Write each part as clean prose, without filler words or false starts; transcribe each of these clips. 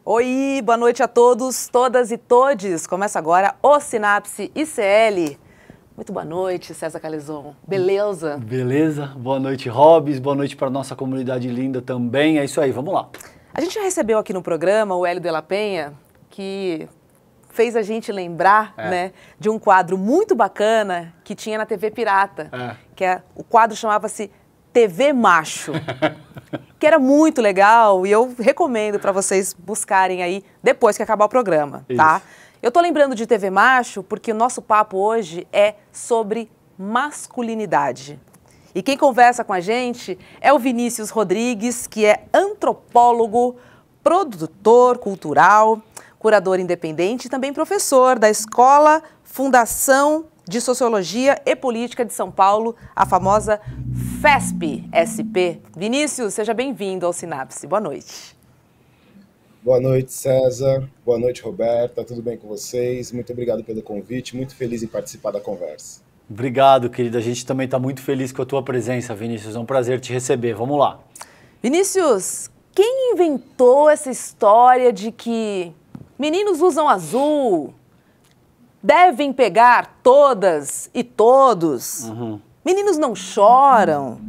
Oi, boa noite a todos, todas e todes. Começa agora o Sinapse ICL. Muito boa noite, César Calezon. Beleza? Beleza. Boa noite, Robs. Boa noite para nossa comunidade linda também. É isso aí, vamos lá. A gente já recebeu aqui no programa o Hélio de la Penha, que fez a gente lembrar de um quadro muito bacana que tinha na TV Pirata. O quadro chamava-se TV Macho, que era muito legal e eu recomendo para vocês buscarem aí depois que acabar o programa, tá? Eu tô lembrando de TV Macho porque o nosso papo hoje é sobre masculinidade. E quem conversa com a gente é o Vinícius Rodrigues, que é antropólogo, produtor cultural, curador independente e também professor da Escola Fundação de Sociologia e Política de São Paulo, a famosa FESP-SP. Vinícius, seja bem-vindo ao Sinapse. Boa noite. Boa noite, César. Boa noite, Roberta. Tudo bem com vocês? Muito obrigado pelo convite. Muito feliz em participar da conversa. Obrigado, querida. A gente também está muito feliz com a tua presença, Vinícius. É um prazer te receber. Vamos lá. Vinícius, quem inventou essa história de que meninos usam azul, devem pegar todas e todos, meninos não choram?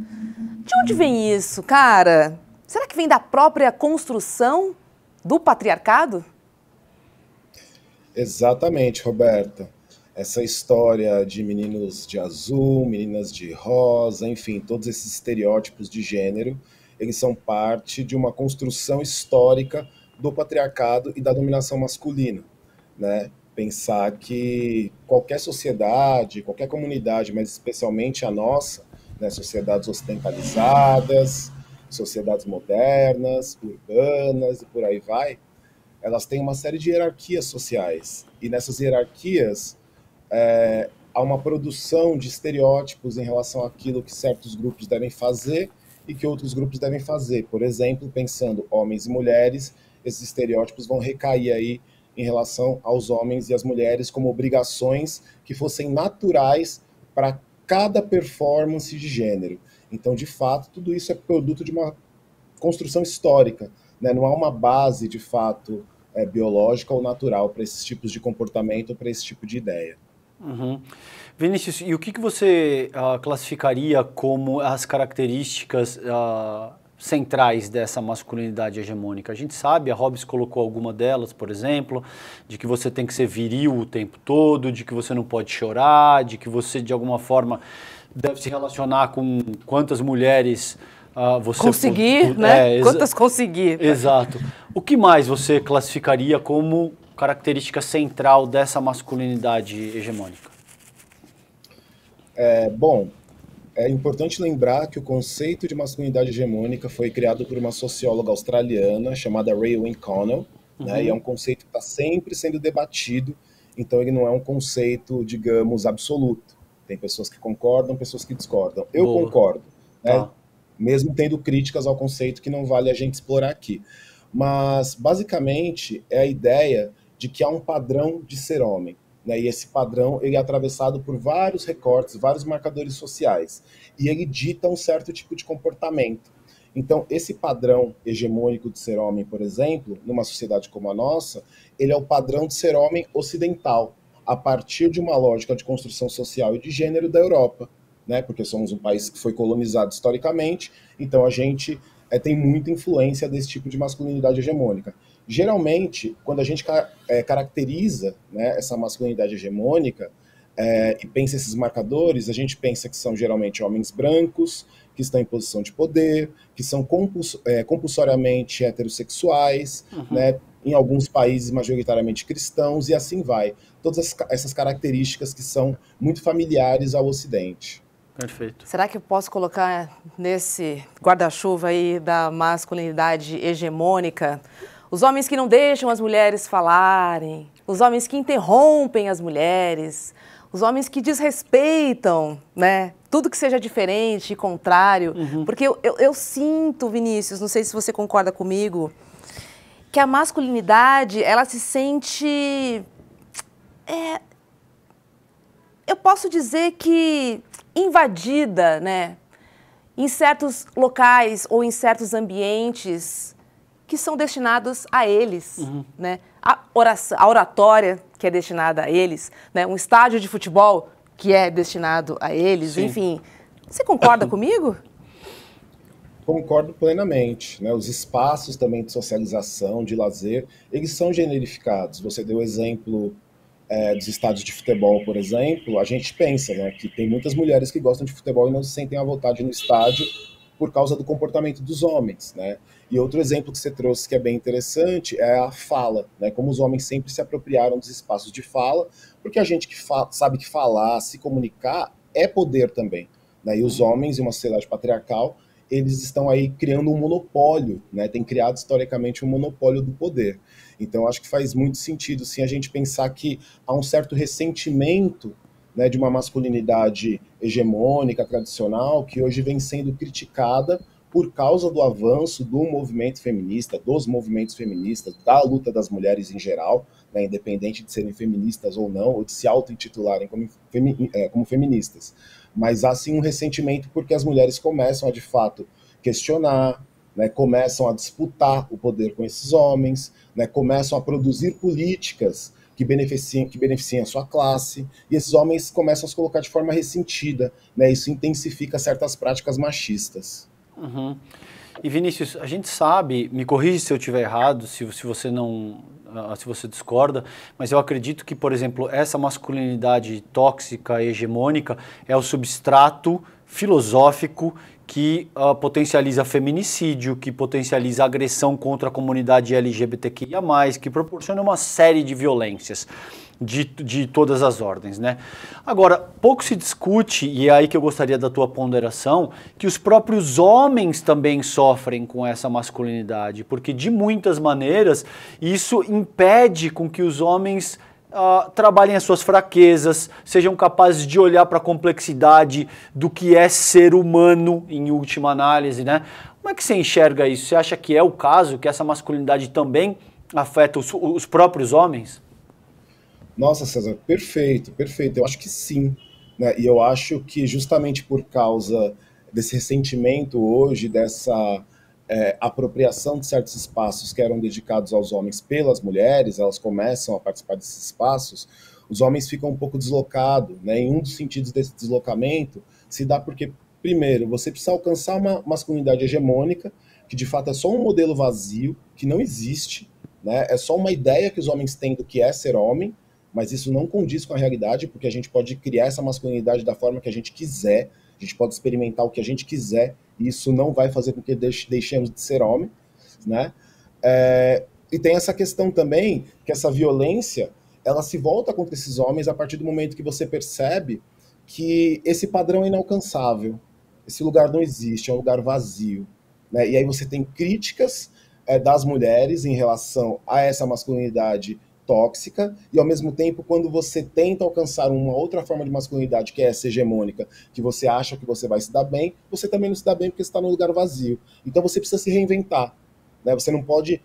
De onde vem isso, cara? Será que vem da própria construção do patriarcado? Exatamente, Roberta. Essa história de meninos de azul, meninas de rosa, enfim, todos esses estereótipos de gênero, eles são parte de uma construção histórica do patriarcado e da dominação masculina, né? Pensar que qualquer sociedade, qualquer comunidade, mas especialmente a nossa, né, sociedades ocidentalizadas, sociedades modernas, urbanas e por aí vai, elas têm uma série de hierarquias sociais. E nessas hierarquias há uma produção de estereótipos em relação àquilo que certos grupos devem fazer e que outros grupos devem fazer. Por exemplo, pensando homens e mulheres, esses estereótipos vão recair aí em relação aos homens e às mulheres como obrigações que fossem naturais para cada performance de gênero. Então, de fato, tudo isso é produto de uma construção histórica, né? Não há uma base, de fato, biológica ou natural para esses tipos de comportamento ou para esse tipo de ideia. Vinícius, e o que você classificaria como as características centrais dessa masculinidade hegemônica? A gente sabe, a Hobbes colocou alguma delas, por exemplo, de que você tem que ser viril o tempo todo, de que você não pode chorar, de que você, de alguma forma, deve se relacionar com quantas mulheres você... Conseguir, né? Quantas conseguir. Exato. O que mais você classificaria como característica central dessa masculinidade hegemônica? Bom, é importante lembrar que o conceito de masculinidade hegemônica foi criado por uma socióloga australiana chamada Raelwyn Connell, né, e é um conceito que está sempre sendo debatido, então ele não é um conceito, digamos, absoluto. Tem pessoas que concordam, pessoas que discordam. Eu concordo, né, mesmo tendo críticas ao conceito que não vale a gente explorar aqui. Mas, basicamente, é a ideia de que há um padrão de ser homem, né? E esse padrão ele é atravessado por vários recortes, vários marcadores sociais, e ele dita um certo tipo de comportamento. Então, esse padrão hegemônico de ser homem, por exemplo, numa sociedade como a nossa, ele é o padrão de ser homem ocidental, a partir de uma lógica de construção social e de gênero da Europa, né? Porque somos um país que foi colonizado historicamente, então a gente tem muita influência desse tipo de masculinidade hegemônica. Geralmente, quando a gente caracteriza, né, essa masculinidade hegemônica e pensa esses marcadores, a gente pensa que são geralmente homens brancos, que estão em posição de poder, que são compulsoriamente heterossexuais, né, em alguns países majoritariamente cristãos, e assim vai. Todas essas características que são muito familiares ao Ocidente. Perfeito. Será que eu posso colocar nesse guarda-chuva aí da masculinidade hegemônica os homens que não deixam as mulheres falarem, os homens que interrompem as mulheres, os homens que desrespeitam, né, tudo que seja diferente e contrário? Porque eu sinto, Vinícius, não sei se você concorda comigo, que a masculinidade, ela se sente... eu posso dizer que invadida, né, em certos locais ou em certos ambientes que são destinados a eles, né? A oratória, que é destinada a eles, né? Um estádio de futebol, que é destinado a eles, sim. Enfim. Você concorda comigo? Concordo plenamente, né? Os espaços também de socialização, de lazer, eles são generificados. Você deu o exemplo dos estádios de futebol, por exemplo. A gente pensa, né, que tem muitas mulheres que gostam de futebol e não se sentem à vontade no estádio por causa do comportamento dos homens, né? E outro exemplo que você trouxe que é bem interessante é a fala, né? Como os homens sempre se apropriaram dos espaços de fala, porque a gente que sabe que falar, se comunicar é poder também, né? E os homens, em uma sociedade patriarcal, eles estão aí criando um monopólio, né? Tem criado historicamente um monopólio do poder. Então acho que faz muito sentido sim a gente pensar que há um certo ressentimento, né, de uma masculinidade hegemônica, tradicional, que hoje vem sendo criticada por causa do avanço do movimento feminista, dos movimentos feministas, da luta das mulheres em geral, né, independente de serem feministas ou não, ou de se auto-intitularem como feministas. Mas há sim um ressentimento porque as mulheres começam a, de fato, questionar, né, começam a disputar o poder com esses homens, né, começam a produzir políticas que beneficiem a sua classe, e esses homens começam a se colocar de forma ressentida, né, isso intensifica certas práticas machistas. Uhum. E Vinícius, a gente sabe, me corrige se eu estiver errado, se você discorda, mas eu acredito que, por exemplo, essa masculinidade tóxica, hegemônica, é o substrato filosófico que potencializa feminicídio, que potencializa agressão contra a comunidade LGBTQIA+, que proporciona uma série de violências de todas as ordens, né? Agora, pouco se discute, e é aí que eu gostaria da tua ponderação, que os próprios homens também sofrem com essa masculinidade, porque de muitas maneiras isso impede com que os homens trabalhem as suas fraquezas, sejam capazes de olhar para a complexidade do que é ser humano em última análise, né? Como é que você enxerga isso? Você acha que é o caso, que essa masculinidade também afeta os próprios homens? Nossa, César, perfeito, perfeito. Eu acho que sim, né? E eu acho que justamente por causa desse ressentimento hoje, dessa apropriação de certos espaços que eram dedicados aos homens pelas mulheres, elas começam a participar desses espaços, os homens ficam um pouco deslocados, né? Em um dos sentidos desse deslocamento se dá porque, primeiro, você precisa alcançar uma masculinidade hegemônica, que de fato é só um modelo vazio, que não existe, né? É só uma ideia que os homens têm do que é ser homem, mas isso não condiz com a realidade, porque a gente pode criar essa masculinidade da forma que a gente quiser, a gente pode experimentar o que a gente quiser, e isso não vai fazer com que deixemos de ser homem, né? E tem essa questão também, que essa violência, ela se volta contra esses homens a partir do momento que você percebe que esse padrão é inalcançável, esse lugar não existe, é um lugar vazio, né? E aí você tem críticas das mulheres em relação a essa masculinidade tóxica, e ao mesmo tempo, quando você tenta alcançar uma outra forma de masculinidade, que é essa hegemônica, que você acha que você vai se dar bem, você também não se dá bem porque você está num lugar vazio. Então você precisa se reinventar, né? Você não pode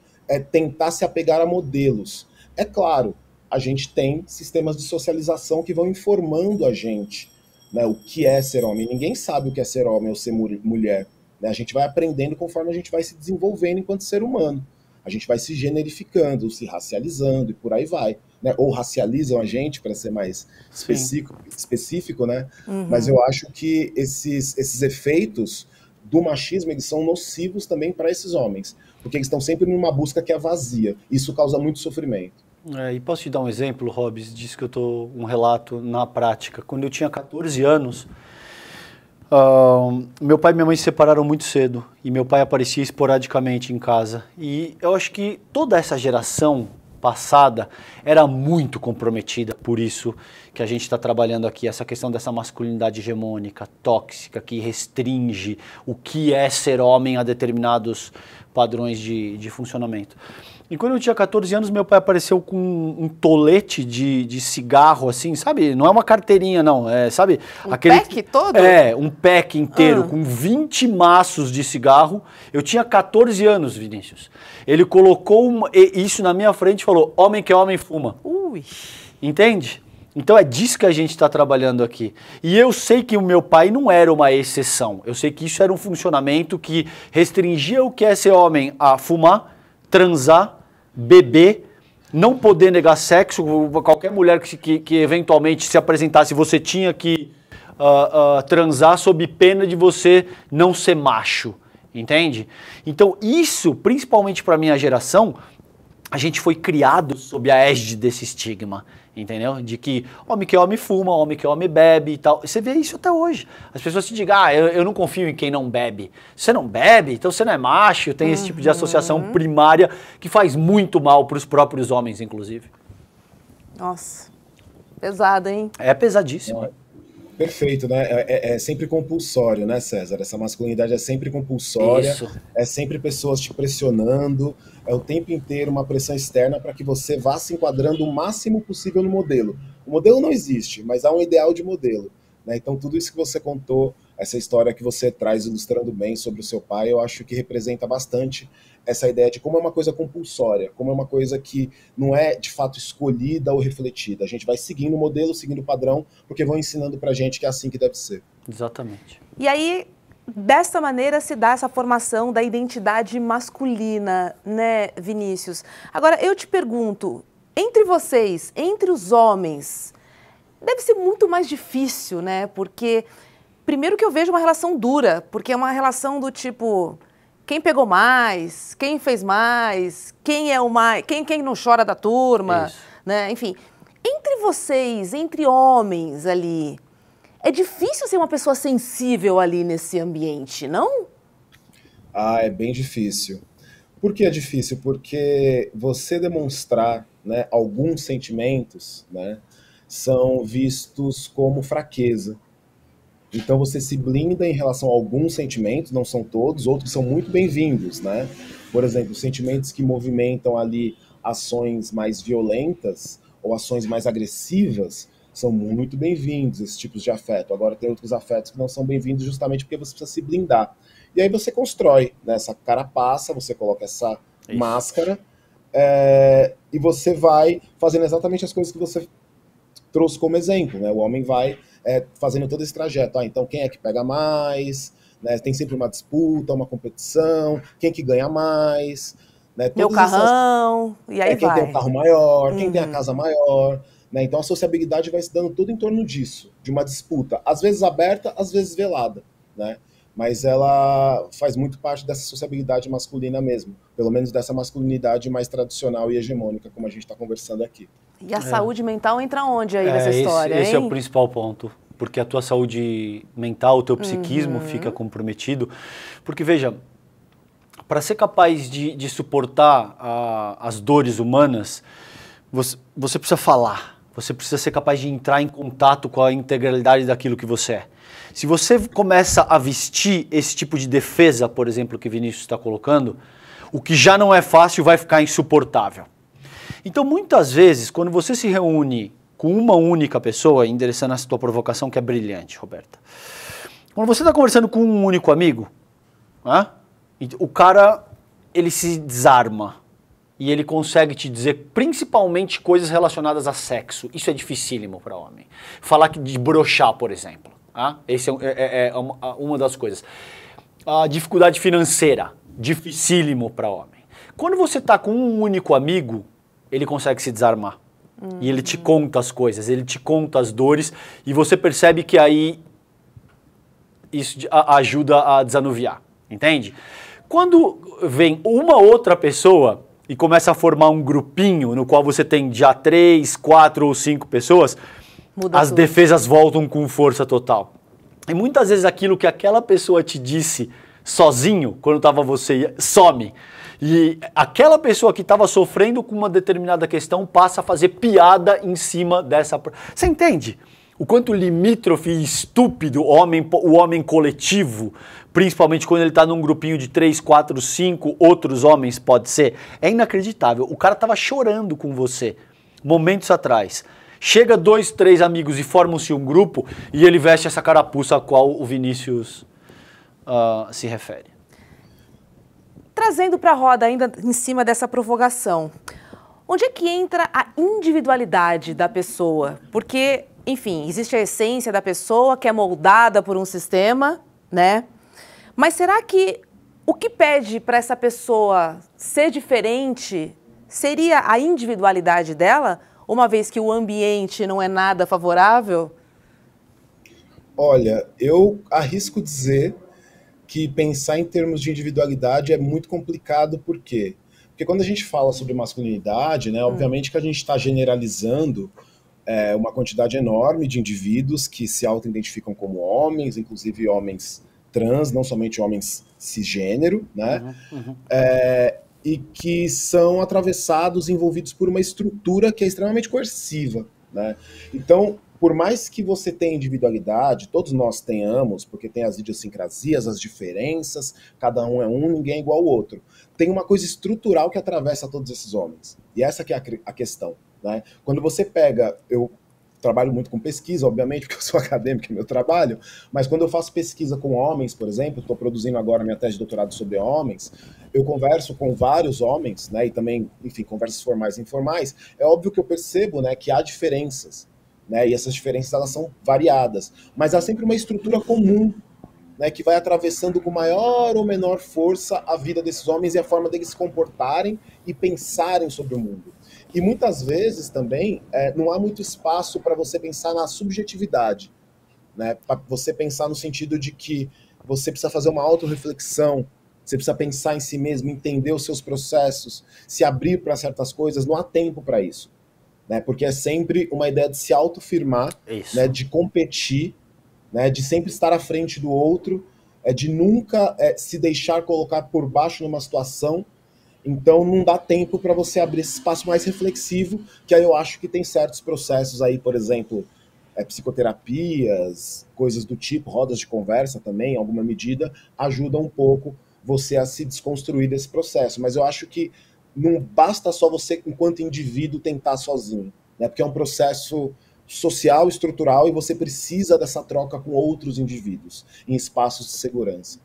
tentar se apegar a modelos. É claro, a gente tem sistemas de socialização que vão informando a gente, né, o que é ser homem. Ninguém sabe o que é ser homem ou ser mulher, né? A gente vai aprendendo conforme a gente vai se desenvolvendo enquanto ser humano. A gente vai se generificando, se racializando e por aí vai, né? Ou racializam a gente, para ser mais específico, né? Uhum. Mas eu acho que esses efeitos do machismo, eles são nocivos também para esses homens, porque eles estão sempre numa busca que é vazia. Isso causa muito sofrimento. E posso te dar um exemplo, Robes, disso que eu estou um relato na prática. Quando eu tinha 14 anos, meu pai e minha mãe se separaram muito cedo e meu pai aparecia esporadicamente em casa. E eu acho que toda essa geração passada era muito comprometida por isso que a gente está trabalhando aqui, essa questão dessa masculinidade hegemônica, tóxica, que restringe o que é ser homem a determinados padrões de funcionamento. E quando eu tinha 14 anos, meu pai apareceu com um tolete de cigarro, assim, sabe? Não é uma carteirinha, não. Sabe? Pack todo? Um pack inteiro, com 20 maços de cigarro. Eu tinha 14 anos, Vinícius. Ele colocou isso na minha frente e falou, homem que é homem fuma. Ui. Entende? Então é disso que a gente está trabalhando aqui. E eu sei que o meu pai não era uma exceção. Eu sei que isso era um funcionamento que restringia o que é ser homem a fumar, transar, beber, não poder negar sexo. Qualquer mulher que eventualmente se apresentasse, você tinha que transar sob pena de você não ser macho, entende? Então isso, principalmente para minha geração, a gente foi criado sob a égide desse estigma, entendeu? De que homem que homem fuma, homem que homem bebe e tal. Você vê isso até hoje. As pessoas te digam, eu não confio em quem não bebe. Você não bebe, então você não é macho. Tem esse tipo de associação primária que faz muito mal para os próprios homens, inclusive. Nossa, pesado, hein? É pesadíssimo. Perfeito, né? É sempre compulsório, né, César? Essa masculinidade é sempre compulsória, Isso. é sempre pessoas te pressionando, é o tempo inteiro uma pressão externa para que você vá se enquadrando o máximo possível no modelo. O modelo não existe, mas há um ideal de modelo, né? Então tudo isso que você contou, essa história que você traz ilustrando bem sobre o seu pai, eu acho que representa bastante essa ideia de como é uma coisa compulsória, como é uma coisa que não é de fato escolhida ou refletida. A gente vai seguindo o modelo, seguindo o padrão, porque vão ensinando pra gente que é assim que deve ser. Exatamente. E aí, desta maneira se dá essa formação da identidade masculina, né, Vinícius? Agora, eu te pergunto, entre vocês, entre os homens, deve ser muito mais difícil, né? Porque, primeiro que eu vejo uma relação dura, porque é uma relação do tipo... Quem pegou mais, quem fez mais, quem é o mais, quem não chora da turma, né? Enfim, entre vocês, entre homens ali, é difícil ser uma pessoa sensível ali nesse ambiente, não? É bem difícil. Por que é difícil? Porque você demonstrar, né, alguns sentimentos, né, são vistos como fraqueza. Então você se blinda em relação a alguns sentimentos, não são todos, outros são muito bem-vindos, né? Por exemplo, sentimentos que movimentam ali ações mais violentas ou ações mais agressivas são muito bem-vindos, esses tipos de afeto. Agora tem outros afetos que não são bem-vindos justamente porque você precisa se blindar. E aí você constrói, né, essa carapaça, você coloca essa máscara e você vai fazendo exatamente as coisas que você trouxe como exemplo, né? O homem vai fazendo todo esse trajeto. Então, quem é que pega mais? Né? Tem sempre uma disputa, uma competição. Quem que ganha mais? Né? Meu carrão, e aí quem vai. Quem tem o carro maior, quem tem a casa maior. Né? Então, a sociabilidade vai se dando tudo em torno disso, de uma disputa. Às vezes aberta, às vezes velada. Né? Mas ela faz muito parte dessa sociabilidade masculina mesmo. Pelo menos dessa masculinidade mais tradicional e hegemônica, como a gente está conversando aqui. E a saúde mental entra onde aí nessa história, esse hein? é o principal ponto, porque a tua saúde mental, o teu psiquismo fica comprometido. Porque, veja, para ser capaz de suportar as dores humanas, você precisa falar, você precisa ser capaz de entrar em contato com a integralidade daquilo que você é. Se você começa a vestir esse tipo de defesa, por exemplo, que o Vinícius está colocando, o que já não é fácil vai ficar insuportável. Então, muitas vezes, quando você se reúne com uma única pessoa, endereçando essa tua provocação que é brilhante, Roberta. Quando você está conversando com um único amigo, o cara, ele se desarma e ele consegue te dizer principalmente coisas relacionadas a sexo. Isso é dificílimo para homem. Falar de broxar, por exemplo. Esse é uma das coisas. A dificuldade financeira, dificílimo para homem. Quando você está com um único amigo, ele consegue se desarmar. E ele te conta as coisas, ele te conta as dores, e você percebe que aí isso ajuda a desanuviar, entende? Quando vem uma outra pessoa e começa a formar um grupinho no qual você tem já 3, 4 ou 5 pessoas, as defesas voltam com força total. E muitas vezes aquilo que aquela pessoa te disse sozinho, quando estava você, some. E aquela pessoa que estava sofrendo com uma determinada questão passa a fazer piada em cima dessa... Você entende? O quanto limítrofe e estúpido o homem coletivo, principalmente quando ele está num grupinho de 3, 4, 5 outros homens, pode ser, é inacreditável. O cara estava chorando com você momentos atrás. Chega 2, 3 amigos e formam-se um grupo e ele veste essa carapuça a qual o Vinícius se refere. Trazendo para a roda ainda em cima dessa provocação, onde é que entra a individualidade da pessoa? Porque, enfim, existe a essência da pessoa que é moldada por um sistema, né? Mas será que O que pede para essa pessoa ser diferente seria a individualidade dela, uma vez que o ambiente não é nada favorável? Olha, eu arrisco dizer que pensar em termos de individualidade é muito complicado, por quê? Porque quando a gente fala sobre masculinidade, né, obviamente que a gente está generalizando uma quantidade enorme de indivíduos que se auto-identificam como homens, inclusive homens trans, não somente homens cisgênero, né? E que são atravessados, envolvidos por uma estrutura que é extremamente coerciva, né? Então, por mais que você tenha individualidade, todos nós tenhamos, porque tem as idiosincrasias, as diferenças, cada um é um, ninguém é igual ao outro. Tem uma coisa estrutural que atravessa todos esses homens. E essa que é a questão, né? Quando você pega... Eu trabalho muito com pesquisa, obviamente, porque eu sou acadêmico, é meu trabalho, mas quando eu faço pesquisa com homens, por exemplo, estou produzindo agora minha tese de doutorado sobre homens, eu converso com vários homens, né, e também, enfim, conversas formais e informais, é óbvio que eu percebo, né, que há diferenças, né, e essas diferenças elas são variadas, mas há sempre uma estrutura comum, né, que vai atravessando com maior ou menor força a vida desses homens e a forma deles se comportarem e pensarem sobre o mundo. E muitas vezes também não há muito espaço para você pensar na subjetividade, né? Para você pensar no sentido de que você precisa fazer uma autorreflexão, você precisa pensar em si mesmo, entender os seus processos, se abrir para certas coisas, não há tempo para isso, né? Porque é sempre uma ideia de se autoafirmar, né? De competir, né? De sempre estar à frente do outro, de nunca se deixar colocar por baixo numa situação. Então não dá tempo para você abrir esse espaço mais reflexivo, que aí eu acho que tem certos processos aí, por exemplo, psicoterapias, coisas do tipo, rodas de conversa também, em alguma medida, ajudam um pouco você a se desconstruir desse processo. Mas eu acho que não basta só você, enquanto indivíduo, tentar sozinho, né? Porque é um processo social, estrutural, e você precisa dessa troca com outros indivíduos, em espaços de segurança.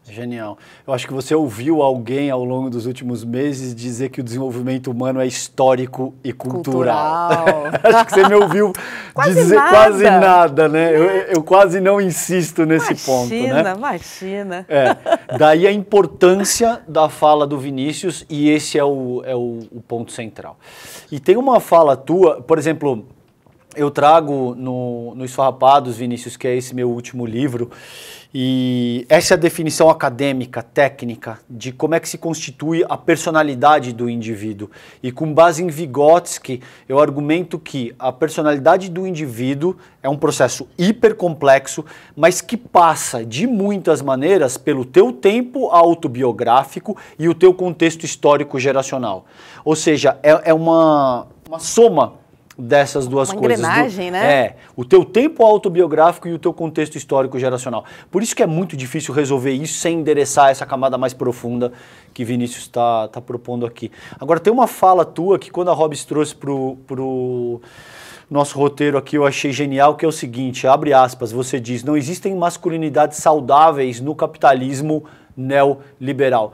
Genial. Eu acho que você ouviu alguém ao longo dos últimos meses dizer que o desenvolvimento humano é histórico e cultural. Acho que você me ouviu dizer quase nada, né? Eu quase não insisto nesse ponto, né? Imagina. Daí a importância da fala do Vinícius, e esse é o ponto central. E tem uma fala tua, por exemplo, eu trago no Esfarrapados, Vinícius, que é esse meu último livro, e essa é a definição acadêmica, técnica, de como é que se constitui a personalidade do indivíduo. E com base em Vygotsky, eu argumento que a personalidade do indivíduo é um processo hipercomplexo, mas que passa, de muitas maneiras, pelo teu tempo autobiográfico e o teu contexto histórico geracional. Ou seja, é uma soma dessas duas coisas. Uma engrenagem, né? O teu tempo autobiográfico e o teu contexto histórico geracional. Por isso que é muito difícil resolver isso sem endereçar essa camada mais profunda que Vinícius está propondo aqui. Agora, tem uma fala tua que quando a Hobbes trouxe pro nosso roteiro aqui eu achei genial, que é o seguinte, abre aspas, você diz, não existem masculinidades saudáveis no capitalismo neoliberal.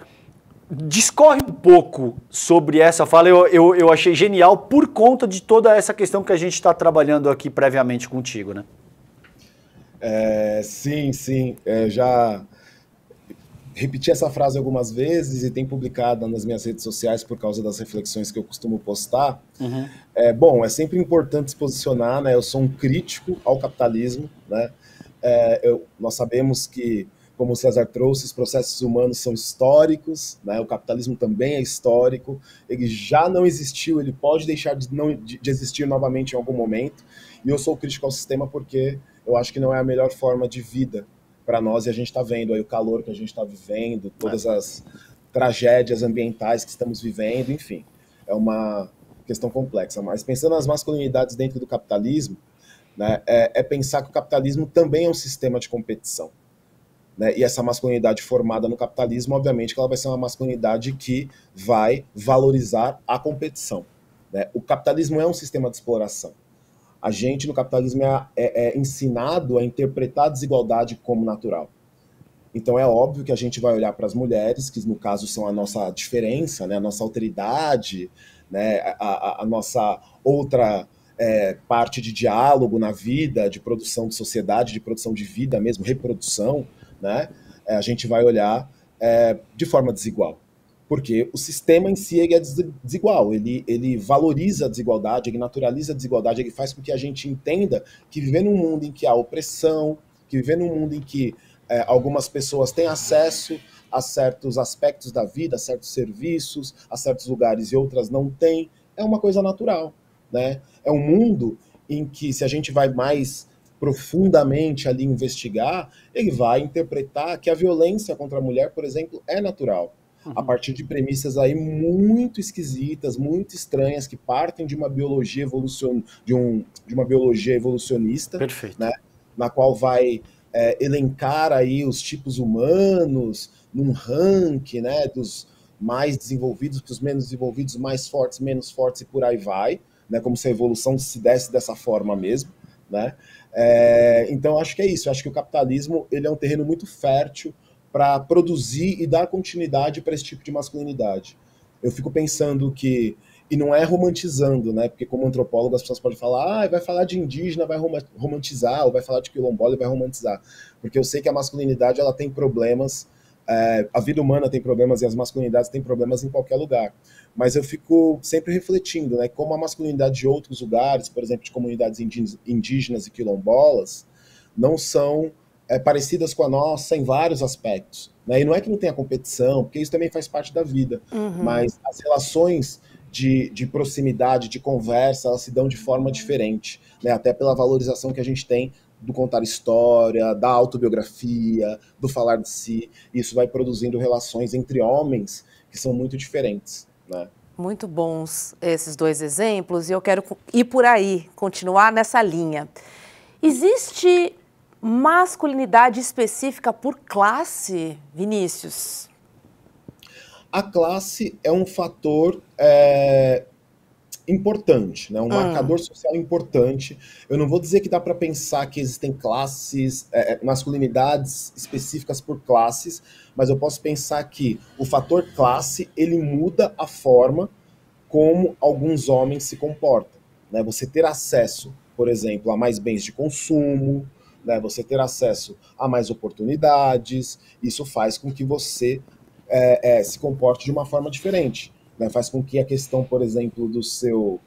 Discorre um pouco sobre essa fala, eu achei genial por conta de toda essa questão que a gente está trabalhando aqui previamente contigo, né? Sim. Já repeti essa frase algumas vezes e tem publicado nas minhas redes sociais por causa das reflexões que eu costumo postar. Bom, é sempre importante se posicionar, né? Eu sou um crítico ao capitalismo, né? Nós sabemos que, como o César trouxe, os processos humanos são históricos, né? O capitalismo também é histórico, ele já não existiu, ele pode deixar de existir novamente em algum momento, e eu sou crítico ao sistema porque eu acho que não é a melhor forma de vida para nós, e a gente está vendo aí o calor que a gente está vivendo, todas as tragédias ambientais que estamos vivendo, enfim, é uma questão complexa. Mas pensando nas masculinidades dentro do capitalismo, né, pensar que o capitalismo também é um sistema de competição. Né? E essa masculinidade formada no capitalismo, obviamente, que ela vai ser uma masculinidade que vai valorizar a competição. Né? O capitalismo é um sistema de exploração. A gente, no capitalismo, é ensinado a interpretar a desigualdade como natural. Então é óbvio que a gente vai olhar para as mulheres, que no caso são a nossa diferença, né? A nossa alteridade, né? a nossa outra parte de diálogo na vida, de produção de sociedade, de produção de vida mesmo, reprodução, né? A gente vai olhar de forma desigual. Porque o sistema em si ele é desigual, ele valoriza a desigualdade, ele naturaliza a desigualdade, ele faz com que a gente entenda que viver num mundo em que há opressão, que viver num mundo em que algumas pessoas têm acesso a certos aspectos da vida, a certos serviços, a certos lugares e outras não têm, é uma coisa natural, né? É um mundo em que, se a gente vai mais profundamente ali investigar, ele vai interpretar que a violência contra a mulher, por exemplo, é natural. A partir de premissas aí muito esquisitas, muito estranhas, que partem de uma biologia de uma biologia evolucionista, Perfeito. Né, na qual vai elencar aí os tipos humanos num ranking, né, dos mais desenvolvidos para os menos desenvolvidos, mais fortes, menos fortes e por aí vai, né, como se a evolução se desse dessa forma mesmo, né? Então acho que é isso, acho que o capitalismo ele é um terreno muito fértil para produzir e dar continuidade para esse tipo de masculinidade. Eu fico pensando que, e não é romantizando, né? Porque como antropólogo as pessoas podem falar, vai falar de indígena, vai romantizar, ou vai falar de quilombola e vai romantizar. Porque eu sei que a masculinidade ela tem problemas, a vida humana tem problemas e as masculinidades têm problemas em qualquer lugar. Mas eu fico sempre refletindo, né? Como a masculinidade de outros lugares, por exemplo, de comunidades indígenas e quilombolas, não são parecidas com a nossa em vários aspectos, né? E não é que não tenha competição, porque isso também faz parte da vida, mas as relações de proximidade, de conversa, elas se dão de forma diferente, né? Até pela valorização que a gente tem do contar história, da autobiografia, do falar de si. Isso vai produzindo relações entre homens que são muito diferentes, né? Muito bons esses dois exemplos, e eu quero ir por aí, continuar nessa linha. Existe masculinidade específica por classe, Vinícius? A classe é um fator importante, né? Um marcador social importante. Eu não vou dizer que dá para pensar que existem classes, masculinidades específicas por classes, mas eu posso pensar que o fator classe ele muda a forma como alguns homens se comportam, né? Você ter acesso, por exemplo, a mais bens de consumo, né, você ter acesso a mais oportunidades, isso faz com que você se comporte de uma forma diferente, né? Faz com que a questão, por exemplo, do seu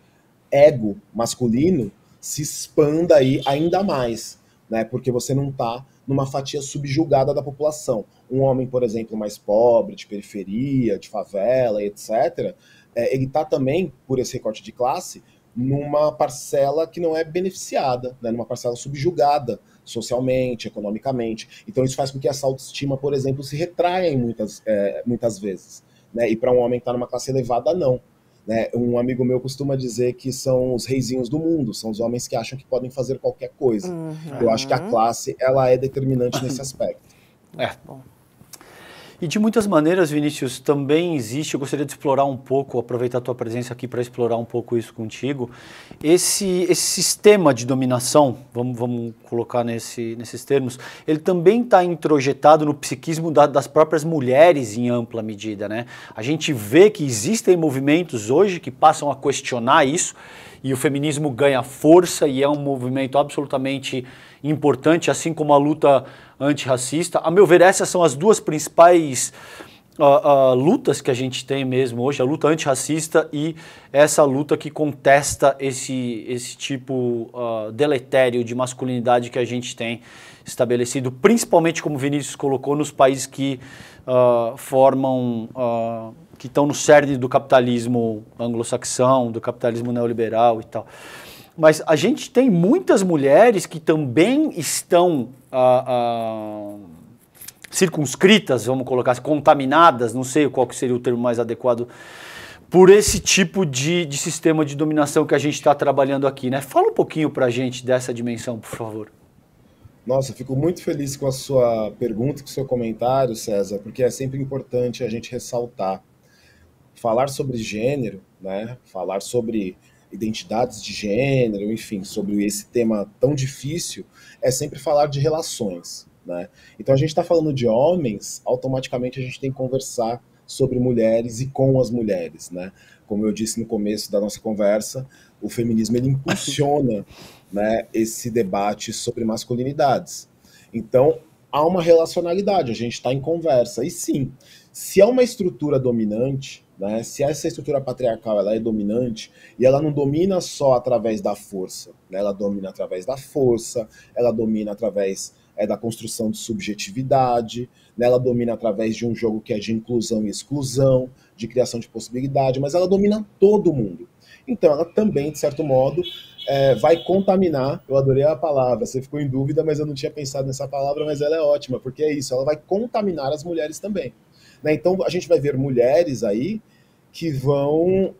ego masculino se expanda aí ainda mais, né? Porque você não está numa fatia subjugada da população. Um homem, por exemplo, mais pobre, de periferia, de favela, etc., ele está também, por esse recorte de classe, numa parcela que não é beneficiada, né? Numa parcela subjugada socialmente, economicamente. Então isso faz com que essa autoestima, por exemplo, se retraia em muitas vezes, né? E para um homem que está numa classe elevada, não. Né? Um amigo meu costuma dizer que são os reizinhos do mundo, são os homens que acham que podem fazer qualquer coisa. Eu acho que a classe ela é determinante nesse aspecto. Bom. E de muitas maneiras, Vinícius, também existe, eu gostaria de explorar um pouco, aproveitar a tua presença aqui para explorar um pouco isso contigo, esse sistema de dominação, vamos colocar nesses termos, ele também está introjetado no psiquismo das próprias mulheres em ampla medida, né? A gente vê que existem movimentos hoje que passam a questionar isso, e o feminismo ganha força e é um movimento absolutamente importante, assim como a luta antirracista. A meu ver, essas são as duas principais lutas que a gente tem mesmo hoje, a luta antirracista e essa luta que contesta esse tipo deletério de masculinidade que a gente tem estabelecido, principalmente, como o Vinícius colocou, nos países que que estão no cerne do capitalismo anglo-saxão, do capitalismo neoliberal e tal. Mas a gente tem muitas mulheres que também estão circunscritas, vamos colocar assim, contaminadas, não sei qual que seria o termo mais adequado, por esse tipo de sistema de dominação que a gente está trabalhando aqui, né? Fala um pouquinho para a gente dessa dimensão, por favor. Nossa, eu fico muito feliz com a sua pergunta e com o seu comentário, César, porque é sempre importante a gente ressaltar. Falar sobre gênero, né? Falar sobre identidades de gênero, enfim, sobre esse tema tão difícil, é sempre falar de relações, né? Então a gente está falando de homens, automaticamente a gente tem que conversar sobre mulheres e com as mulheres, né? Como eu disse no começo da nossa conversa, o feminismo ele impulsiona, né, esse debate sobre masculinidades. Então, há uma relacionalidade, a gente está em conversa. E sim, se é uma estrutura dominante, né, se essa estrutura patriarcal ela é dominante, e ela não domina só através da força, né, ela domina através da força, ela domina através da construção de subjetividade, né, ela domina através de um jogo que é de inclusão e exclusão, de criação de possibilidade, mas ela domina todo mundo. Então ela também, de certo modo, vai contaminar. Eu adorei a palavra, você ficou em dúvida, mas eu não tinha pensado nessa palavra, mas ela é ótima, porque é isso, ela vai contaminar as mulheres também. Né? Então a gente vai ver mulheres aí que vão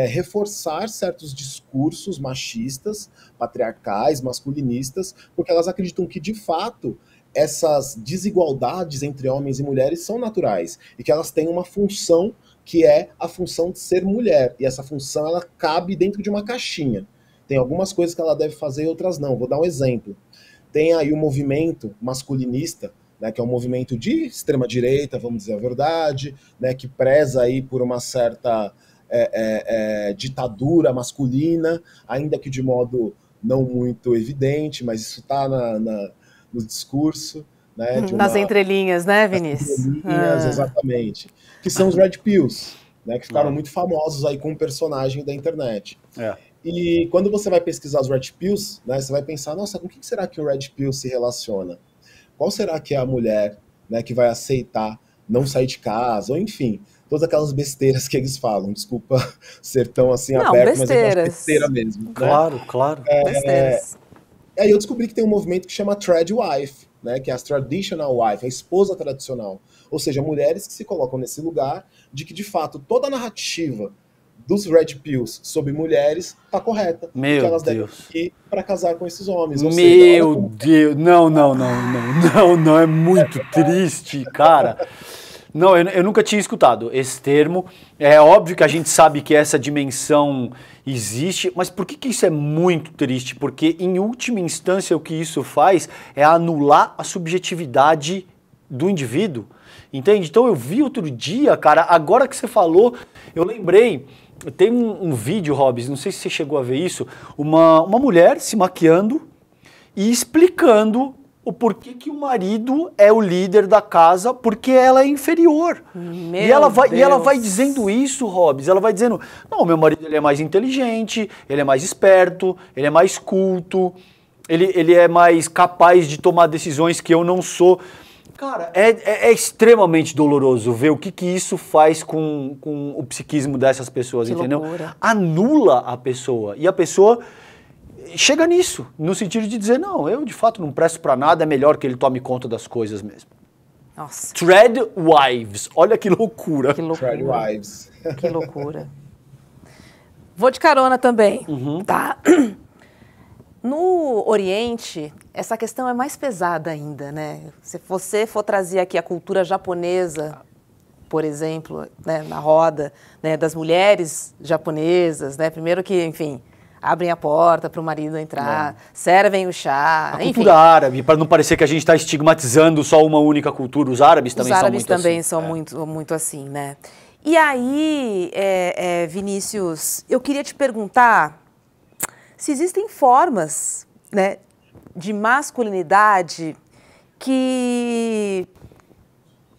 reforçar certos discursos machistas, patriarcais, masculinistas, porque elas acreditam que, de fato, essas desigualdades entre homens e mulheres são naturais e que elas têm uma função que é a função de ser mulher. E essa função ela cabe dentro de uma caixinha. Tem algumas coisas que ela deve fazer e outras não. Vou dar um exemplo. Tem aí o movimento masculinista, né, que é um movimento de extrema-direita, vamos dizer a verdade, né, que preza aí por uma certa ditadura masculina, ainda que de modo não muito evidente, mas isso está no discurso. Né, nas entrelinhas, né, Vinícius? Nas entrelinhas, exatamente. Que são os Red Pills, né, que ficaram muito famosos aí com um personagem da internet. E quando você vai pesquisar os Red Pills, né, você vai pensar, nossa, com o que será que o Red Pill se relaciona? Qual será que é a mulher, né, que vai aceitar não sair de casa, ou enfim, todas aquelas besteiras que eles falam. Desculpa ser tão assim não, aberto, besteiras. Mas é besteira mesmo. Claro, né? claro. Besteiras. Aí eu descobri que tem um movimento que chama Trad Wife, né, que é a Traditional Wife, a esposa tradicional. Ou seja, mulheres que se colocam nesse lugar de que, de fato, toda a narrativa dos Red Pills sobre mulheres tá correta. Meu que elas Deus. devem ir para casar com esses homens. Ou Meu Deus. Não, é muito triste, cara. Não, eu nunca tinha escutado esse termo. É óbvio que a gente sabe que essa dimensão existe, mas por que isso é muito triste? Porque, em última instância, o que isso faz é anular a subjetividade do indivíduo, entende? Então eu vi outro dia, cara, agora que você falou, eu lembrei, tem um vídeo, Hobbs, não sei se você chegou a ver isso, uma mulher se maquiando e explicando o porquê que o marido é o líder da casa, porque ela é inferior. E ela vai dizendo isso, Hobbs, ela vai dizendo, não, meu marido ele é mais inteligente, ele é mais esperto, ele é mais culto, ele é mais capaz de tomar decisões que eu não sou. Cara, é extremamente doloroso ver o que isso faz com o psiquismo dessas pessoas, entendeu? Loucura. Anula a pessoa, e a pessoa chega nisso, no sentido de dizer, não, eu de fato não presto pra nada, é melhor que ele tome conta das coisas mesmo. Nossa. Trad Wives, olha que loucura. Que loucura. Trad Wives. Que loucura. Vou de carona também, tá? No Oriente, essa questão é mais pesada ainda, né? Se você for trazer aqui a cultura japonesa, por exemplo, né, na roda, né, das mulheres japonesas, né? Primeiro que, enfim, abrem a porta para o marido entrar, servem o chá, a cultura árabe, para não parecer que a gente está estigmatizando só uma única cultura, os árabes também são muito assim. Os árabes também são muito assim, né? E aí, Vinícius, eu queria te perguntar se existem formas, né, de masculinidade que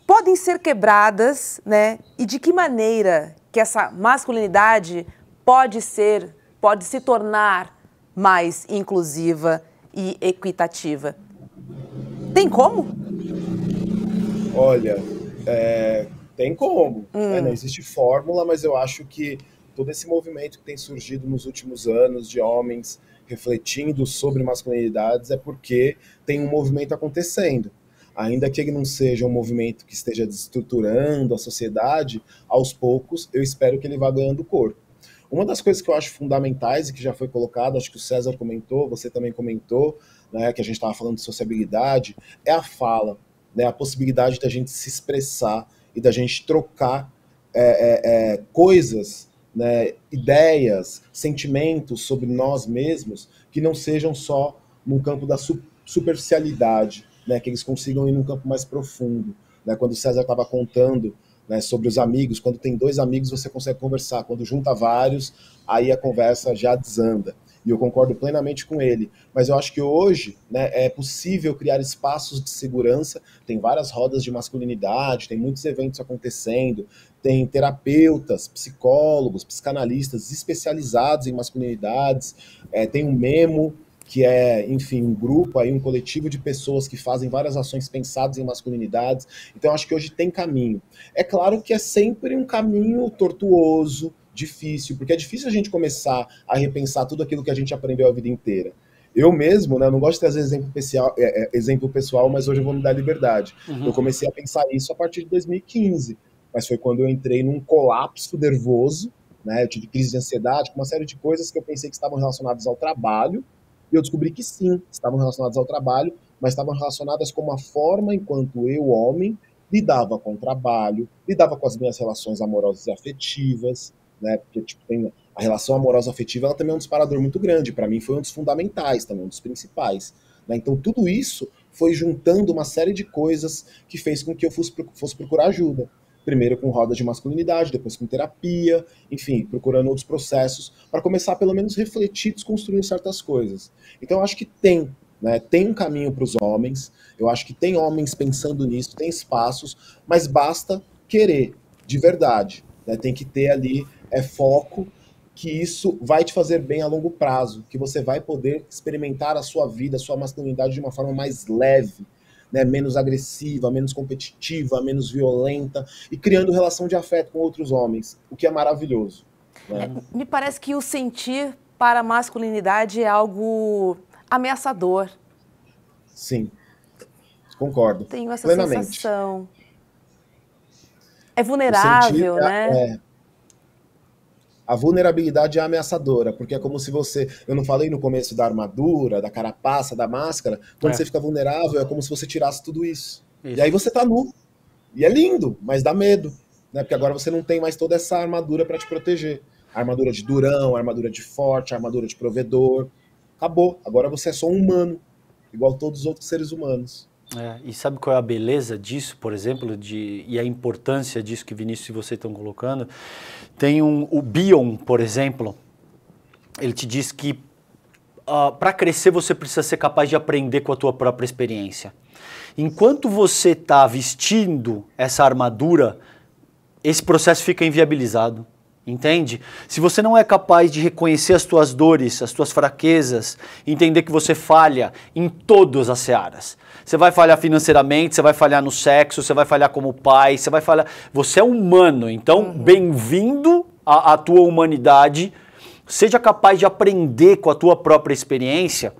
podem ser quebradas, né, e de que maneira que essa masculinidade pode se tornar mais inclusiva e equitativa. Tem como? Olha, tem como. Não existe fórmula, mas eu acho que todo esse movimento que tem surgido nos últimos anos de homens refletindo sobre masculinidades é porque tem um movimento acontecendo. Ainda que ele não seja um movimento que esteja desestruturando a sociedade, aos poucos eu espero que ele vá ganhando corpo. Uma das coisas que eu acho fundamentais e que já foi colocado, acho que o César comentou, você também comentou, né, que a gente estava falando de sociabilidade, é a fala, né, a possibilidade da gente se expressar e da gente trocar coisas, né, ideias, sentimentos sobre nós mesmos que não sejam só no campo da superficialidade, né, que eles consigam ir num campo mais profundo. Né, quando o César estava contando, né, sobre os amigos, quando tem dois amigos você consegue conversar, quando junta vários, aí a conversa já desanda. e eu concordo plenamente com ele. Mas eu acho que hoje, né, é possível criar espaços de segurança, tem várias rodas de masculinidade, tem muitos eventos acontecendo, tem terapeutas, psicólogos, psicanalistas especializados em masculinidades, tem um Memo, que é, enfim, um grupo, aí, um coletivo de pessoas que fazem várias ações pensadas em masculinidades. Então, acho que hoje tem caminho. É claro que é sempre um caminho tortuoso, difícil, porque é difícil a gente começar a repensar tudo aquilo que a gente aprendeu a vida inteira. Eu mesmo, né, não gosto de trazer exemplo pessoal, mas hoje eu vou me dar liberdade. Eu comecei a pensar isso a partir de 2015, mas foi quando eu entrei num colapso nervoso, né, eu tive crise de ansiedade, com uma série de coisas que eu pensei que estavam relacionadas ao trabalho, e eu descobri que sim, estavam relacionadas ao trabalho, mas estavam relacionadas com a forma enquanto eu, homem, lidava com o trabalho, lidava com as minhas relações amorosas e afetivas, né? Porque tipo, tem a relação amorosa afetiva, ela também é um disparador muito grande. Para mim foi um dos fundamentais, também um dos principais. Né? Então tudo isso foi juntando uma série de coisas que fez com que eu fosse procurar ajuda. Primeiro com roda de masculinidade, depois com terapia, enfim, procurando outros processos, para começar a pelo menos refletir, desconstruir certas coisas. Então eu acho que tem um caminho para os homens, eu acho que tem homens pensando nisso, tem espaços, mas basta querer, de verdade. Né? Tem que ter ali foco, que isso vai te fazer bem a longo prazo, que você vai poder experimentar a sua vida, a sua masculinidade de uma forma mais leve, né, menos agressiva, menos competitiva, menos violenta, e criando relação de afeto com outros homens, o que é maravilhoso. Né? Me parece que o sentir para a masculinidade é algo ameaçador. Sim, concordo. Tenho essa plenamente. sensação. É vulnerável, né? A vulnerabilidade é ameaçadora, porque é como se você... Eu não falei no começo da armadura, da carapaça, da máscara. Quando você fica vulnerável, é como se você tirasse tudo isso. E aí você tá nu. E é lindo, mas dá medo. Né? Porque agora você não tem mais toda essa armadura para te proteger. A armadura de durão, a armadura de forte, a armadura de provedor. Acabou. Agora você é só um humano, igual todos os outros seres humanos. E sabe qual é a beleza disso, por exemplo, e a importância disso que Vinícius e você estão colocando? Tem o Bion, por exemplo, ele te diz que para crescer você precisa ser capaz de aprender com a tua própria experiência. Enquanto você está vestindo essa armadura, esse processo fica inviabilizado. Entende? Se você não é capaz de reconhecer as tuas dores, as tuas fraquezas, entender que você falha em todas as searas. Você vai falhar financeiramente, você vai falhar no sexo, você vai falhar como pai, você vai falhar... Você é humano, então bem-vindo à tua humanidade. Seja capaz de aprender com a tua própria experiência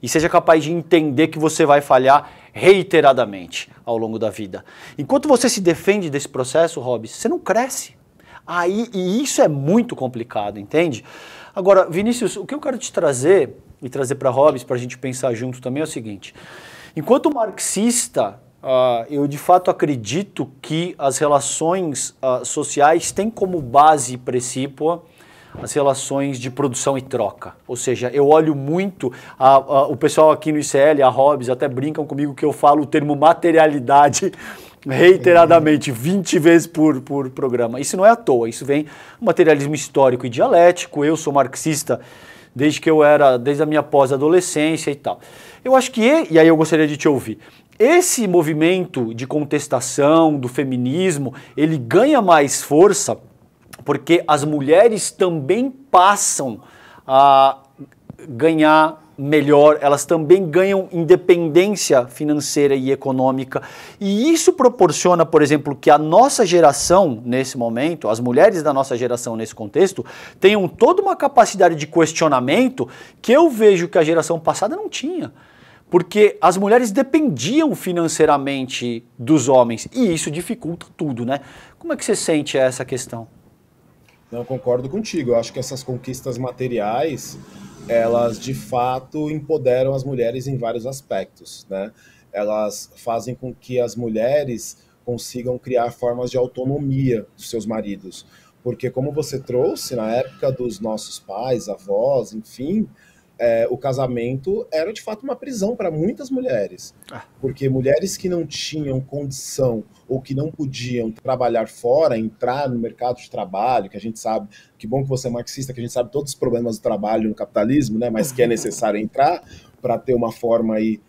e seja capaz de entender que você vai falhar reiteradamente ao longo da vida. Enquanto você se defende desse processo, Robs, você não cresce. E isso é muito complicado, entende? Agora, Vinícius, o que eu quero te trazer, e trazer para Robs, para a gente pensar junto também, é o seguinte. Enquanto marxista, eu de fato acredito que as relações sociais têm como base precípua as relações de produção e troca. Ou seja, eu olho muito, o pessoal aqui no ICL, a Robs, até brincam comigo que eu falo o termo materialidade reiteradamente, 20 vezes por programa. Isso não é à toa, isso vem do materialismo histórico e dialético. Eu sou marxista desde a minha pós-adolescência e tal. Eu acho que, e aí eu gostaria de te ouvir, esse movimento de contestação do feminismo, ele ganha mais força porque as mulheres também passam a ganhar melhor, elas também ganham independência financeira e econômica. E isso proporciona, por exemplo, que a nossa geração, nesse momento, as mulheres da nossa geração nesse contexto, tenham toda uma capacidade de questionamento que eu vejo que a geração passada não tinha. Porque as mulheres dependiam financeiramente dos homens e isso dificulta tudo, né? Como é que você sente essa questão? Não, concordo contigo. Eu acho que essas conquistas materiais, elas de fato empoderam as mulheres em vários aspectos, né? Elas fazem com que as mulheres consigam criar formas de autonomia dos seus maridos. Porque como você trouxe, na época dos nossos pais, avós, enfim, o casamento era de fato uma prisão para muitas mulheres, porque mulheres que não tinham condição ou que não podiam trabalhar fora, entrar no mercado de trabalho, que a gente sabe, que bom que você é marxista, que a gente sabe todos os problemas do trabalho no capitalismo, né, mas que é necessário entrar para ter uma forma aí,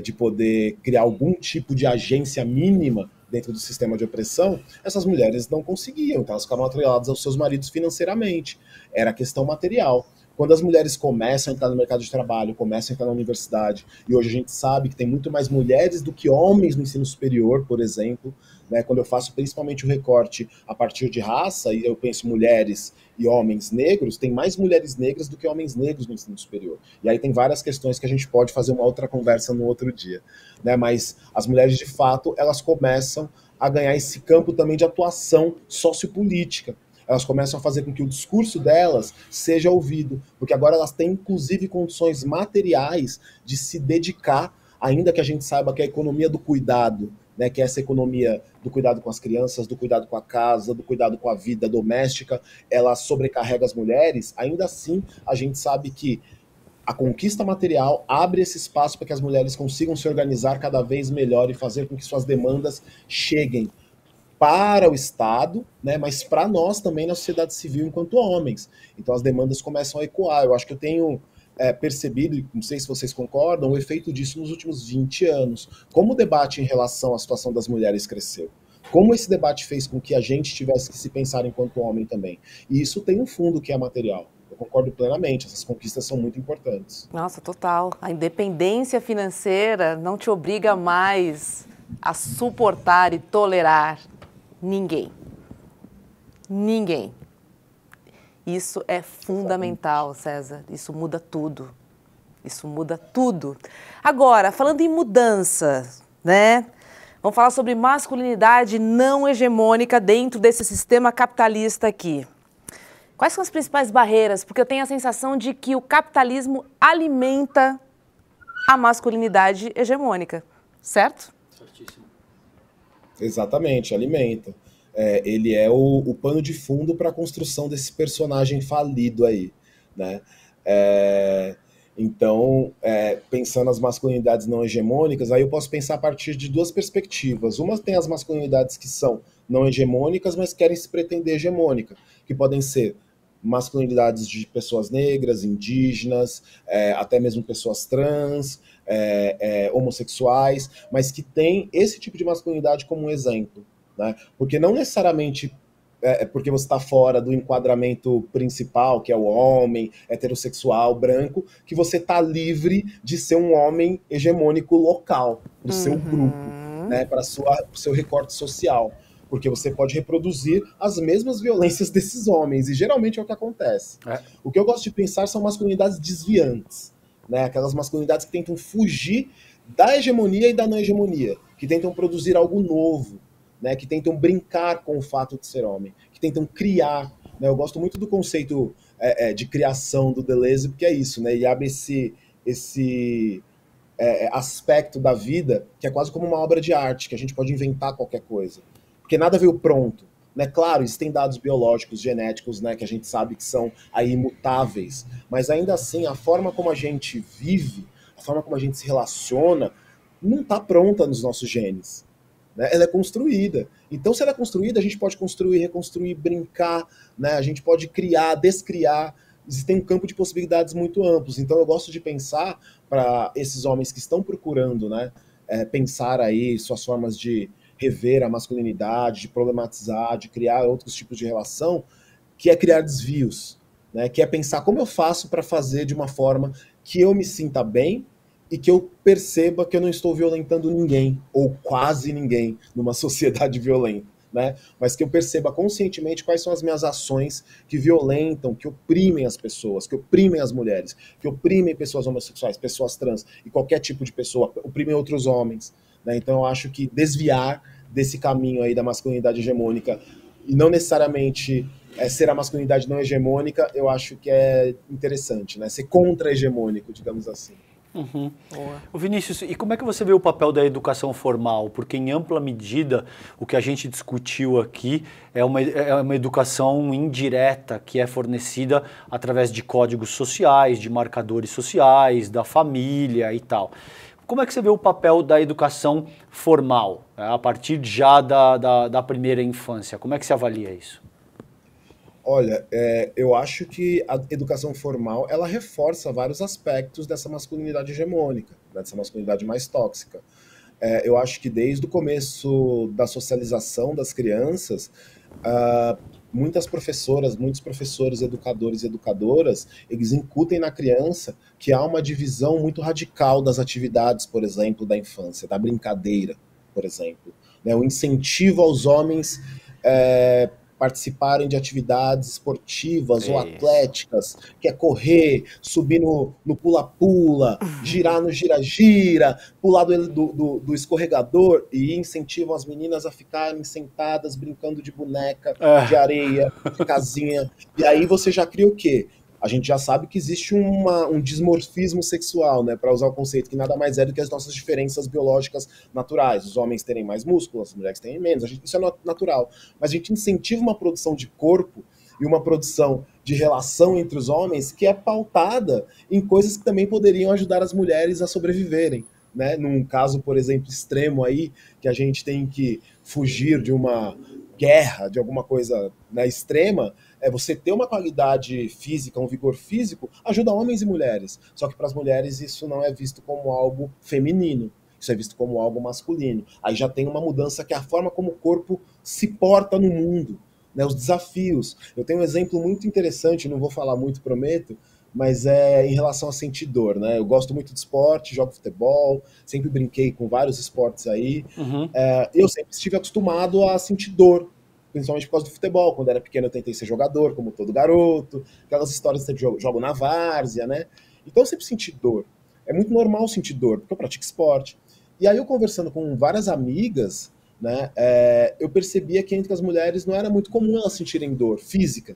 de poder criar algum tipo de agência mínima dentro do sistema de opressão, essas mulheres não conseguiam, então elas ficavam atreladas aos seus maridos financeiramente, era questão material. Quando as mulheres começam a entrar no mercado de trabalho, começam a entrar na universidade, e hoje a gente sabe que tem muito mais mulheres do que homens no ensino superior, por exemplo, né? Quando eu faço principalmente o recorte a partir de raça, e eu penso mulheres e homens negros, tem mais mulheres negras do que homens negros no ensino superior. E aí tem várias questões que a gente pode fazer uma outra conversa no outro dia, né? Mas as mulheres, de fato, elas começam a ganhar esse campo também de atuação sociopolítica. Elas começam a fazer com que o discurso delas seja ouvido, porque agora elas têm, inclusive, condições materiais de se dedicar, ainda que a gente saiba que a economia do cuidado, né, que é essa economia do cuidado com as crianças, do cuidado com a casa, do cuidado com a vida doméstica, ela sobrecarrega as mulheres, ainda assim a gente sabe que a conquista material abre esse espaço para que as mulheres consigam se organizar cada vez melhor e fazer com que suas demandas cheguem para o Estado, né, mas para nós também na sociedade civil enquanto homens. Então as demandas começam a ecoar. Eu acho que eu tenho percebido, e não sei se vocês concordam, o efeito disso nos últimos 20 anos. Como o debate em relação à situação das mulheres cresceu. Como esse debate fez com que a gente tivesse que se pensar enquanto homem também. E isso tem um fundo que é material. Eu concordo plenamente, essas conquistas são muito importantes. Nossa, total. A independência financeira não te obriga mais a suportar e tolerar ninguém. Ninguém. Isso é fundamental, César. Isso muda tudo. Isso muda tudo. Agora, falando em mudança, né? Vamos falar sobre masculinidade não hegemônica dentro desse sistema capitalista aqui. Quais são as principais barreiras? Porque eu tenho a sensação de que o capitalismo alimenta a masculinidade hegemônica, certo? Certíssimo. Exatamente, alimenta. Ele é o pano de fundo para a construção desse personagem falido aí, né? Então, pensando nas masculinidades não hegemônicas, aí eu posso pensar a partir de duas perspectivas. Uma tem as masculinidades que são não hegemônicas, mas querem se pretender hegemônica, que podem ser masculinidades de pessoas negras, indígenas, até mesmo pessoas trans, homossexuais, mas que têm esse tipo de masculinidade como um exemplo, né? Porque não necessariamente porque você está fora do enquadramento principal, que é o homem heterossexual, branco, que você está livre de ser um homem hegemônico local, do seu grupo, né, para o seu recorte social. Porque você pode reproduzir as mesmas violências desses homens, e geralmente é o que acontece. O que eu gosto de pensar são masculinidades desviantes, né? Aquelas masculinidades que tentam fugir da hegemonia e da não hegemonia, que tentam produzir algo novo, né, que tentam brincar com o fato de ser homem, que tentam criar. Né? Eu gosto muito do conceito de criação do Deleuze, porque é isso, né? Ele abre esse aspecto da vida que é quase como uma obra de arte, que a gente pode inventar qualquer coisa. Porque nada veio pronto. Né? Claro, existem dados biológicos, genéticos, né, que a gente sabe que são aí imutáveis, mas ainda assim a forma como a gente vive, a forma como a gente se relaciona, não está pronta nos nossos genes. Né? Ela é construída. Então, se ela é construída, a gente pode construir, reconstruir, brincar, né? A gente pode criar, descriar. Existem um campo de possibilidades muito amplos. Então, eu gosto de pensar para esses homens que estão procurando, né, pensar aí suas formas de rever a masculinidade, de problematizar, de criar outros tipos de relação, que é criar desvios, né? Que é pensar como eu faço para fazer de uma forma que eu me sinta bem e que eu perceba que eu não estou violentando ninguém, ou quase ninguém, numa sociedade violenta, né? Mas que eu perceba conscientemente quais são as minhas ações que violentam, que oprimem as pessoas, que oprimem as mulheres, que oprimem pessoas homossexuais, pessoas trans, e qualquer tipo de pessoa, oprimem outros homens, né? Então eu acho que desviar desse caminho aí da masculinidade hegemônica, e não necessariamente ser a masculinidade não hegemônica, eu acho que é interessante, né? Ser contra-hegemônico, digamos assim. Uhum. O Vinícius, e como é que você vê o papel da educação formal? Porque em ampla medida o que a gente discutiu aqui é uma educação indireta que é fornecida através de códigos sociais, de marcadores sociais, da família e tal. Como é que você vê o papel da educação formal, a partir já da primeira infância? Como é que você avalia isso? Olha, eu acho que a educação formal, ela reforça vários aspectos dessa masculinidade hegemônica, né, dessa masculinidade mais tóxica. Eu acho que desde o começo da socialização das crianças, muitas professoras, muitos professores, educadores e educadoras, eles incutem na criança que há uma divisão muito radical das atividades, por exemplo, da infância, da brincadeira, por exemplo. Né, o incentivo aos homens participarem de atividades esportivas ou atléticas, que é correr, subir no pula-pula, girar no gira-gira, pular do escorregador, e incentivam as meninas a ficarem sentadas brincando de boneca, de areia, de casinha. E aí você já cria o quê? A gente já sabe que existe um dismorfismo sexual, né, para usar o conceito que nada mais é do que as nossas diferenças biológicas naturais. Os homens terem mais músculos, as mulheres terem menos, isso é natural. Mas a gente incentiva uma produção de corpo e uma produção de relação entre os homens que é pautada em coisas que também poderiam ajudar as mulheres a sobreviverem. Né? Num caso, por exemplo, extremo aí, que a gente tem que fugir de uma guerra, de alguma coisa, né, extrema, você ter uma qualidade física, um vigor físico, ajuda homens e mulheres. Só que para as mulheres isso não é visto como algo feminino, isso é visto como algo masculino. Aí já tem uma mudança que é a forma como o corpo se porta no mundo, né, os desafios. Eu tenho um exemplo muito interessante, não vou falar muito, prometo, mas é em relação a sentir dor, né? Eu gosto muito de esporte, jogo futebol, sempre brinquei com vários esportes aí. Eu sempre estive acostumado a sentir dor, principalmente por causa do futebol. Quando era pequeno eu tentei ser jogador, como todo garoto, aquelas histórias de jogo na várzea, né? Então eu sempre senti dor. É muito normal sentir dor, porque eu pratico esporte. E aí eu conversando com várias amigas, né, eu percebia que entre as mulheres não era muito comum elas sentirem dor física,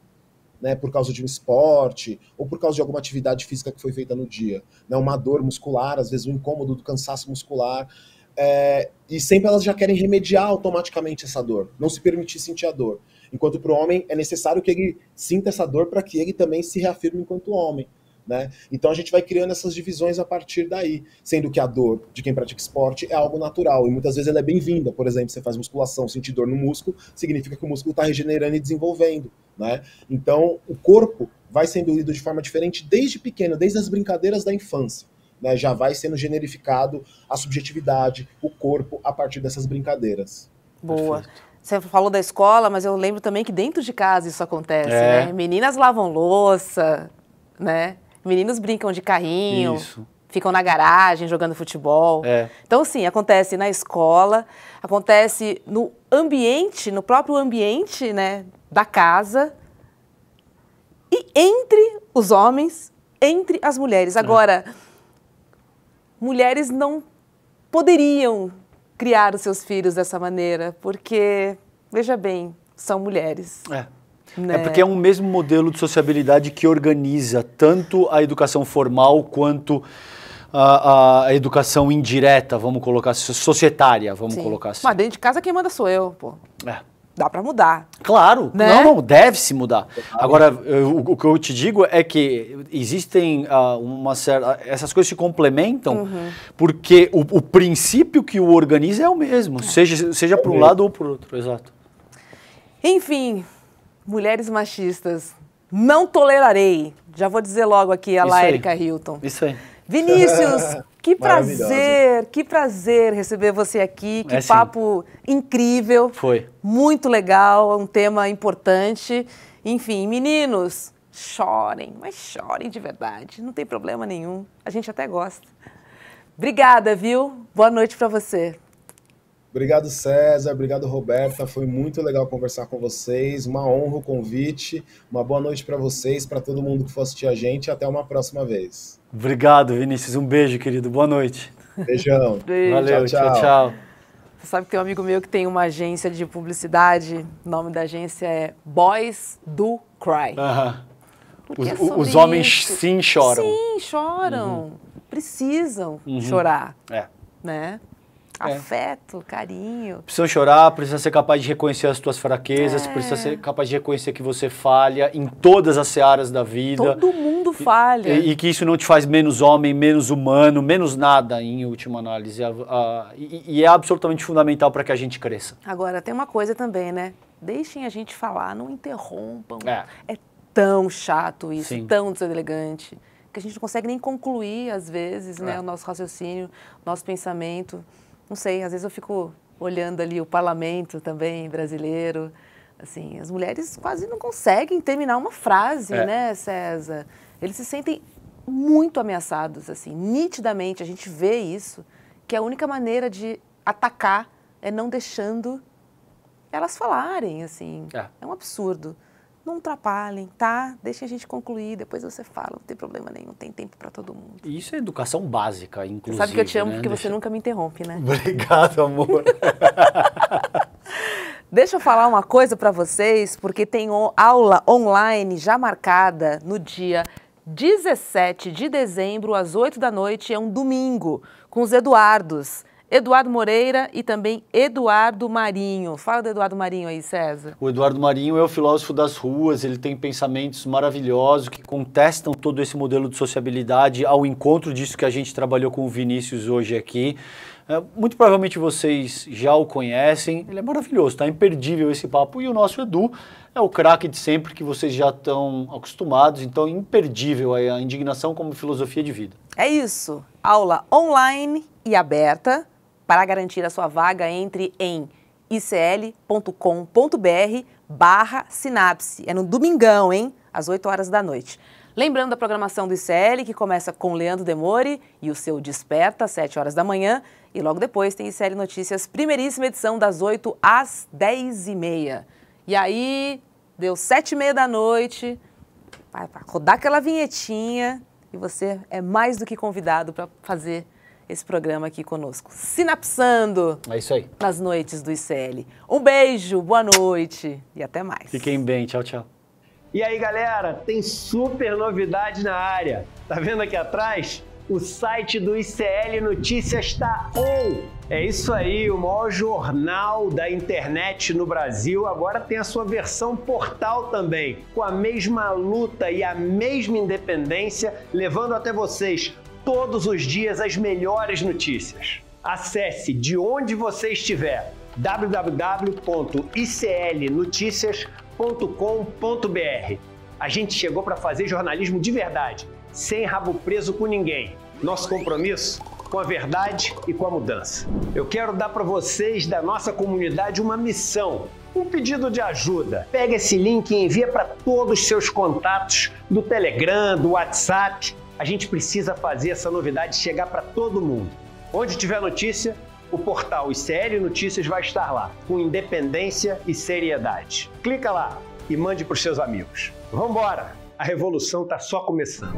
né, por causa de um esporte ou por causa de alguma atividade física que foi feita no dia. Né, uma dor muscular, às vezes um incômodo do cansaço muscular. E sempre elas já querem remediar automaticamente essa dor, não se permitir sentir a dor. Enquanto para o homem é necessário que ele sinta essa dor para que ele também se reafirme enquanto homem. Né? Então a gente vai criando essas divisões a partir daí, sendo que a dor de quem pratica esporte é algo natural e muitas vezes ela é bem-vinda. Por exemplo, você faz musculação, sentir dor no músculo, significa que o músculo está regenerando e desenvolvendo. Né? Então o corpo vai sendo lido de forma diferente desde pequeno, desde as brincadeiras da infância. Né? Já vai sendo generificado a subjetividade, o corpo, a partir dessas brincadeiras. Boa. Perfeito. Você falou da escola, mas eu lembro também que dentro de casa isso acontece, né? Meninas lavam louça, né? Meninos brincam de carrinho, ficam na garagem jogando futebol. Então, sim, acontece na escola, acontece no ambiente, no próprio ambiente, né, da casa, e entre os homens, entre as mulheres. Agora, mulheres não poderiam criar os seus filhos dessa maneira, porque, veja bem, são mulheres. Né? É porque é um mesmo modelo de sociabilidade que organiza tanto a educação formal quanto a educação indireta, vamos colocar assim, societária, vamos colocar assim. Mas dentro de casa quem manda sou eu, pô. Dá pra mudar. Claro, né? Não, deve-se mudar. Agora, o que eu te digo é que existem essas coisas se complementam, porque o princípio que o organiza é o mesmo, seja para um lado ou para o outro, exato. Enfim, mulheres machistas, não tolerarei. Já vou dizer logo aqui a Laérica Hilton. Isso aí. Vinícius, que prazer receber você aqui, que papo incrível. Foi. Muito legal, um tema importante. Enfim, meninos, chorem, mas chorem de verdade, não tem problema nenhum, a gente até gosta. Obrigada, viu? Boa noite para você. Obrigado, César. Obrigado, Roberta. Foi muito legal conversar com vocês. Uma honra o convite. Uma boa noite para vocês, para todo mundo que for assistir a gente. Até uma próxima vez. Obrigado, Vinícius. Um beijo, querido. Boa noite. Beijão. Valeu, tchau. Você sabe que tem um amigo meu que tem uma agência de publicidade. O nome da agência é Boys Do Cry. Os homens sim choram. Sim, choram. precisam chorar, né? Afeto, carinho. Precisa chorar, precisa ser capaz de reconhecer as tuas fraquezas, precisa ser capaz de reconhecer que você falha em todas as searas da vida. Todo mundo falha. E que isso não te faz menos homem, menos humano, menos nada, em última análise. E é absolutamente fundamental para que a gente cresça. Agora, tem uma coisa também, né? Deixem a gente falar, não interrompam. É tão chato isso, tão deselegante, que a gente não consegue nem concluir, às vezes, né, o nosso raciocínio, nosso pensamento. Não sei, às vezes eu fico olhando ali o parlamento também brasileiro, assim, as mulheres quase não conseguem terminar uma frase, né, César? Eles se sentem muito ameaçados, assim, nitidamente, a gente vê isso, que a única maneira de atacar é não deixando elas falarem, assim, é um absurdo. Não atrapalhem, tá? Deixem a gente concluir, depois você fala, não tem problema nenhum, tem tempo para todo mundo. Isso é educação básica, inclusive. Você sabe que eu te amo, né? Porque você nunca me interrompe, né? Obrigado, amor. Deixa eu falar uma coisa para vocês, porque tem aula online já marcada no dia 17 de dezembro, às 8 da noite, é um domingo, com os Eduardos. Eduardo Moreira e também Eduardo Marinho. Fala do Eduardo Marinho aí, César. O Eduardo Marinho é o filósofo das ruas, ele tem pensamentos maravilhosos que contestam todo esse modelo de sociabilidade ao encontro disso que a gente trabalhou com o Vinícius hoje aqui. Muito provavelmente vocês já o conhecem, ele é maravilhoso, tá imperdível esse papo. E o nosso Edu é o craque de sempre, que vocês já estão acostumados, então imperdível a indignação como filosofia de vida. É isso, aula online e aberta. Para garantir a sua vaga, entre em icl.com.br/sinapse. É no domingão, hein? Às 8 horas da noite. Lembrando da programação do ICL, que começa com Leandro Demore e o seu Desperta, às 7 horas da manhã. E logo depois tem ICL Notícias, primeiríssima edição, das 8 às 10h30. E aí, deu 7h30 da noite, vai rodar aquela vinhetinha e você é mais do que convidado para fazer esse programa aqui conosco. Sinapsando. É isso aí. Nas noites do ICL. Um beijo, boa noite e até mais. Fiquem bem, tchau, tchau. E aí, galera, tem super novidade na área. Tá vendo aqui atrás? O site do ICL Notícias está on! É isso aí, o maior jornal da internet no Brasil agora tem a sua versão portal também, com a mesma luta e a mesma independência, levando até vocês todos os dias as melhores notícias. Acesse de onde você estiver, www.iclnoticias.com.br. A gente chegou para fazer jornalismo de verdade, sem rabo preso com ninguém. Nosso compromisso com a verdade e com a mudança. Eu quero dar para vocês da nossa comunidade uma missão, um pedido de ajuda. Pega esse link e envia para todos os seus contatos do Telegram, do WhatsApp. A gente precisa fazer essa novidade chegar para todo mundo. Onde tiver notícia, o portal ICL Notícias vai estar lá, com independência e seriedade. Clica lá e mande para os seus amigos. Vambora! A revolução está só começando.